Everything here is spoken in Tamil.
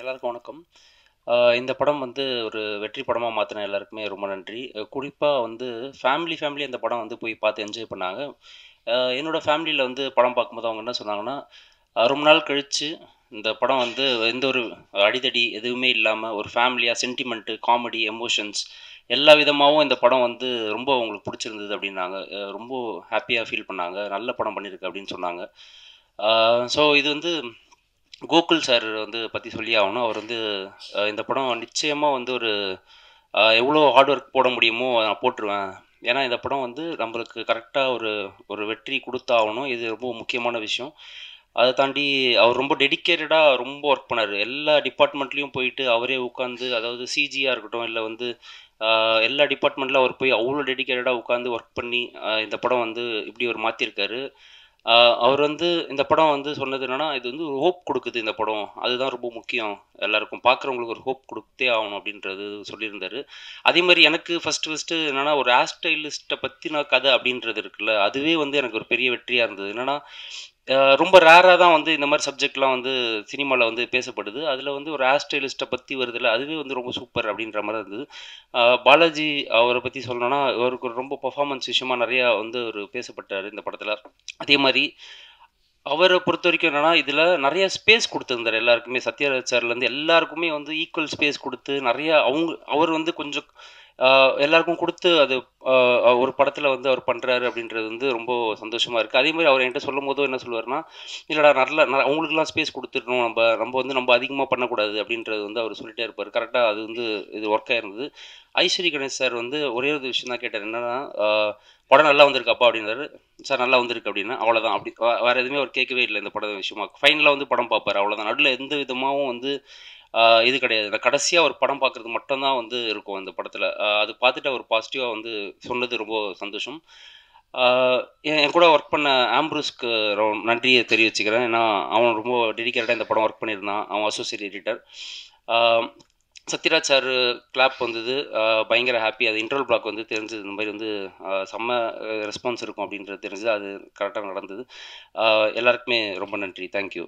எல்லாருக்கும் வணக்கம். இந்த படம் வந்து ஒரு வெற்றி படமா மாத்துன எல்லாருக்குமே ரொம்ப நன்றி. குறிப்பா வந்து ஃபேமிலி அந்த படம் வந்து போய் பார்த்து என்ஜாய் பண்ணாங்க. என்னோட ஃபேமிலில வந்து படம் பார்க்கும்போது அவங்க என்ன சொன்னாங்கன்னா, ரொம்ப நாள் கழிச்சு இந்த படம் வந்து எந்த ஒரு அடிதடி எதுவுமே இல்லாம ஒரு ஃபேமிலியா சென்டிமென்ட், காமெடி, எமோஷன்ஸ் எல்லா விதமாவும் இந்த படம் வந்து ரொம்ப அவங்களுக்கு புடிச்சிருந்தது அப்டின்னாங்க. ரொம்ப ஹேப்பியா ஃபீல் பண்ணாங்க. நல்ல படம் பண்ணியிருக்கு அப்டின்னு சொன்னாங்க. ஸோ இது வந்து கோகுல் சார் வந்து பத்தி சொல்லியே ஆகணும். அவர் வந்து இந்த படம் நிச்சயமா வந்து ஒரு எவ்வளோ ஹார்ட் ஒர்க் போட முடியுமோ நான் போட்டுருவேன். ஏன்னா இந்த படம் வந்து நம்மளுக்கு கரெக்ட்டா ஒரு ஒரு வெற்றி குடுத்தாகணும். இது ரொம்ப முக்கியமான விஷயம். அத தாண்டி அவர் ரொம்ப டெடிகேட்டடா ரொம்ப ஒர்க் பண்ணாரு. எல்லா டிபார்ட்மெண்ட்லயும் போயிட்டு அவரே உட்காந்து அதாவது சிஜியா இருக்கட்டும், இல்ல வந்து எல்லா டிபார்ட்மெண்ட்ல அவர் போய் அவ்வளோ டெடிகேட்டடா உட்காந்து ஒர்க் பண்ணி இந்த படம் வந்து இப்படி ஒரு மாத்திருக்காரு. ஆ அவர் வந்து இந்த படம் வந்து சொன்னது என்னன்னா, இது வந்து ஒரு ஹோப் குடுக்குது இந்த படம். அதுதான் ரொம்ப முக்கியம். எல்லாருக்கும் பார்க்குறவங்களுக்கு ஒரு ஹோப் குடுத்தே ஆகணும் அப்படின்றது சொல்லியிருந்தாரு. அதேமாரி எனக்கு ஃபர்ஸ்ட்டு என்னன்னா, ஒரு ஹேர் ஸ்டைலிஸ்ட்ட பத்தின கதை அப்படின்றது இருக்குல்ல, அதுவே வந்து எனக்கு ஒரு பெரிய வெற்றியா இருந்தது. என்னன்னா, ரொம்ப ரேரா தான் வந்து இந்த மாரி சப்ஜெக்ட்லாம் வந்து சினிமால வந்து பேசப்படுது. அதில வந்து ஒரு ஹேர் ஸ்டைலிஸ்ட்ட பத்தி வருதுல்ல, அதுவே வந்து ரொம்ப சூப்பர் அப்படின்ற மாரி இருந்தது. பாலாஜி அவர பத்தி சொல்லணும்னா, அவருக்கு ஒரு ரொம்ப பெர்ஃபார்மன்ஸ் விஷயமா நெறையா வந்து அவரு பேசப்பட்டாரு இந்த படத்துல. அதே மாரி அவர பொறுத்தவரைக்கும் என்னன்னா, இதுல நெறைய ஸ்பேஸ் குடுத்திருந்தாரு எல்லாருக்குமே. சத்யராஜ் சார்லேருந்து எல்லாருக்குமே வந்து ஈக்குவல் ஸ்பேஸ் குடுத்து, நெறைய அவர் வந்து கொஞ்சம் அ எல்லாருக்கும் குடுத்து அது அ ஒரு படத்துல வந்து அவர் பண்றாரு அப்படின்றது வந்து ரொம்ப சந்தோஷமா இருக்கு. அதே மாரி அவர் என்கிட்ட சொல்லும்போதும் என்ன சொல்லுவாருன்னா, "இல்லடா அவங்களுக்கெல்லாம் ஸ்பேஸ் குடுத்துடணும். நம்ம அதிகமா பண்ணக்கூடாது." அப்படின்றது வந்து அவர் சொல்லிட்டே இருப்பாரு. கரெக்ட்டா அது வந்து இது ஒர்க் ஆயிருந்தது. ஐஸ்வரி கணேஷ் சார் வந்து ஒரே ஒரு விஷயம் தான் கேட்டாரு. என்னன்னா, "படம் நல்லா வந்திருக்காப்பா?" அப்படின்னாரு. "சார் நல்லா வந்திருக்கு" அப்படின்னேன். அவ்வளோதான். அப்படி வேற எதுவுமே அவர் கேட்கவே இல்ல இந்த படம் விஷயமா. ஃபைனலா வந்து படம் பார்ப்பாரு அவ்வளோதான். நடுவுல எந்த விதமாவும் வந்து இது கிடையாது. நான் கடைசியா ஒரு படம் பார்க்குறது மட்டும் தான் வந்து இருக்கும் அந்த படத்துல. அது பார்த்துட்டு அவர் பாசிட்டிவா வந்து சொன்னது ரொம்ப சந்தோஷம். ஆ என் கூட ஒர்க் பண்ண ஆம்ப்ரூஸ்க்கு நன்றிய தெரிவிச்சுக்கிறேன். ஏன்னா, அவன் ரொம்ப டெடிகேட்டடா இந்த படம் ஒர்க் பண்ணியிருந்தான். அவன் அசோசியேட் எடிட்டர். ஆ சத்யராஜ் சார் கிளாப் வந்தது. பயங்கர ஹாப்பி. அது இன்டர்வல் பிளாக் வந்து தெரிஞ்சது. இந்த மாரி வந்து செம்ம ரெஸ்பான்ஸ் இருக்கும் அப்படின்றது தெரிஞ்சது. அது கரெக்ட்டா நடந்தது. எல்லாருக்குமே ரொம்ப நன்றி. Thank you.